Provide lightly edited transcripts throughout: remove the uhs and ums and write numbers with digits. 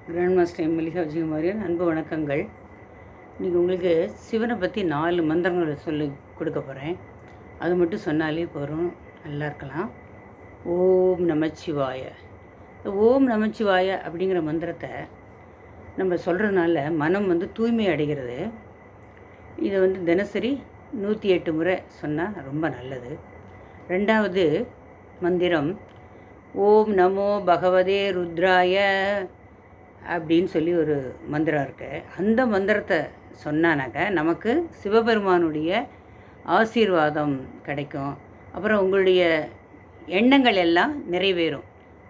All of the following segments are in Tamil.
கிராண்ட் மாஸ்டர் மல்லிகா விஜயகுமாரின் அன்பு வணக்கங்கள். இன்றைக்கி உங்களுக்கு சிவனை பற்றி 4 மந்திரங்களை சொல்லி கொடுக்க போகிறேன். அது மட்டும் சொன்னாலே போகிறோம், நல்லா இருக்கலாம். ஓம் நமச்சிவாய. ஓம் நமச்சிவாய அப்படிங்கிற மந்திரத்தை நம்ம சொல்கிறதுனால மனம் தூய்மை அடைகிறது. இதை தினசரி 108 முறை சொன்னால் ரொம்ப நல்லது. 2வது மந்திரம் ஓம் நமோ பகவதே ருத்ராய அப்படின்னு சொல்லி ஒரு மந்திரம் இருக்குது. அந்த மந்திரத்தை சொன்னானாக்க நமக்கு சிவபெருமானுடைய ஆசீர்வாதம் கிடைக்கும். அப்புறம் உங்களுடைய எண்ணங்கள் எல்லாம் நிறைவேறும்.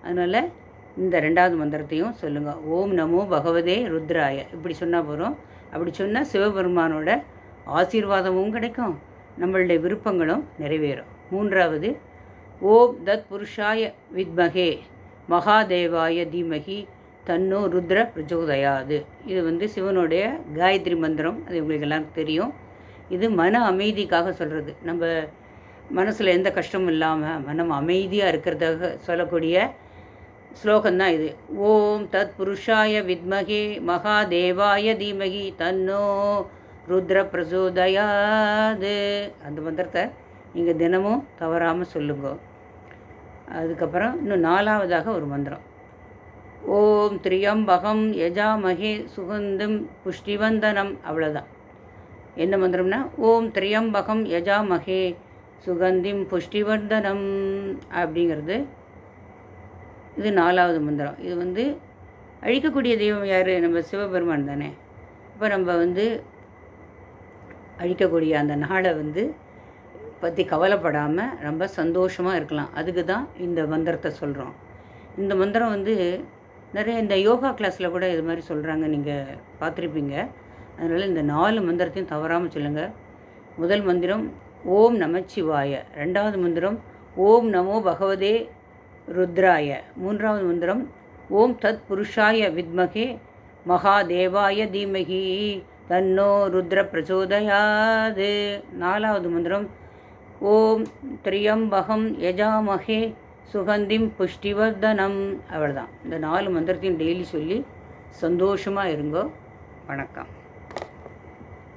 அதனால் இந்த 2வது மந்திரத்தையும் சொல்லுங்கள். ஓம் நமோ பகவதே ருத்ராய இப்படி சொன்னால் போகிறோம். அப்படி சொன்னால் சிவபெருமானோட ஆசீர்வாதமும் கிடைக்கும், நம்மளுடைய விருப்பங்களும் நிறைவேறும். 3வது ஓம் தத் புருஷாய வித்மகே மகாதேவாய தீமகி தன்னோ ருத்ர பிரச்சோதயாது. இது சிவனுடைய காயத்ரி மந்திரம். அது உங்களுக்கு எல்லாருக்கும் தெரியும். இது மன அமைதிக்காக சொல்கிறது. நம்ம மனசில் எந்த கஷ்டமும் இல்லாமல் மனம் அமைதியாக இருக்கிறதாக சொல்லக்கூடிய ஸ்லோகந்தான் இது. ஓம் தத் புருஷாய வித்மகே மகாதேவாய தீமகி தன்னோ ருத்ர பிரச்சோதயாது. அந்த மந்திரத்தை நீங்கள் தினமும் தவறாமல் சொல்லுங்க. அதுக்கப்புறம் இன்னும் 4வதாக ஒரு மந்திரம். ஓம் திரியம்பகம் யஜாமகே சுகந்தம் புஷ்டிவந்தனம். அவ்வளோதான். என்ன மந்திரம்னா ஓம் திரியம்பகம் யஜாமகே சுகந்திம் புஷ்டிவர்தனம் அப்படிங்கிறது. இது 4வது மந்திரம். இது அழிக்கக்கூடிய தெய்வம் யார்? நம்ம சிவபெருமான் தானே. இப்போ நம்ம அழிக்கக்கூடிய அந்த நாளை பற்றி கவலைப்படாமல் ரொம்ப சந்தோஷமாக இருக்கலாம். அதுக்கு தான் இந்த மந்திரத்தை சொல்கிறோம். இந்த மந்திரம் நிறைய இந்த யோகா கிளாஸில் கூட இது மாதிரி சொல்கிறாங்க, நீங்கள் பார்த்துருப்பீங்க. அதனால் இந்த 4 மந்திரத்தையும் தவறாமல் சொல்லுங்கள். முதல் மந்திரம் ஓம் நமச்சிவாய. 2வது மந்திரம் ஓம் நமோ பகவதே ருத்ராய. 3வது மந்திரம் ஓம் தத் புருஷாய வித்மகே மகாதேவாய தீமகி தன்னோ ருத்ர பிரச்சோதயாது. 4வது மந்திரம் ஓம் திரியம்பகம் யஜாமகே சுகந்திம் புஷ்டிவர்தனம். அவ்வளோதான். இந்த 4 மந்திரத்தையும் டெய்லி சொல்லி சந்தோஷமாக இருங்கோ. வணக்கம்.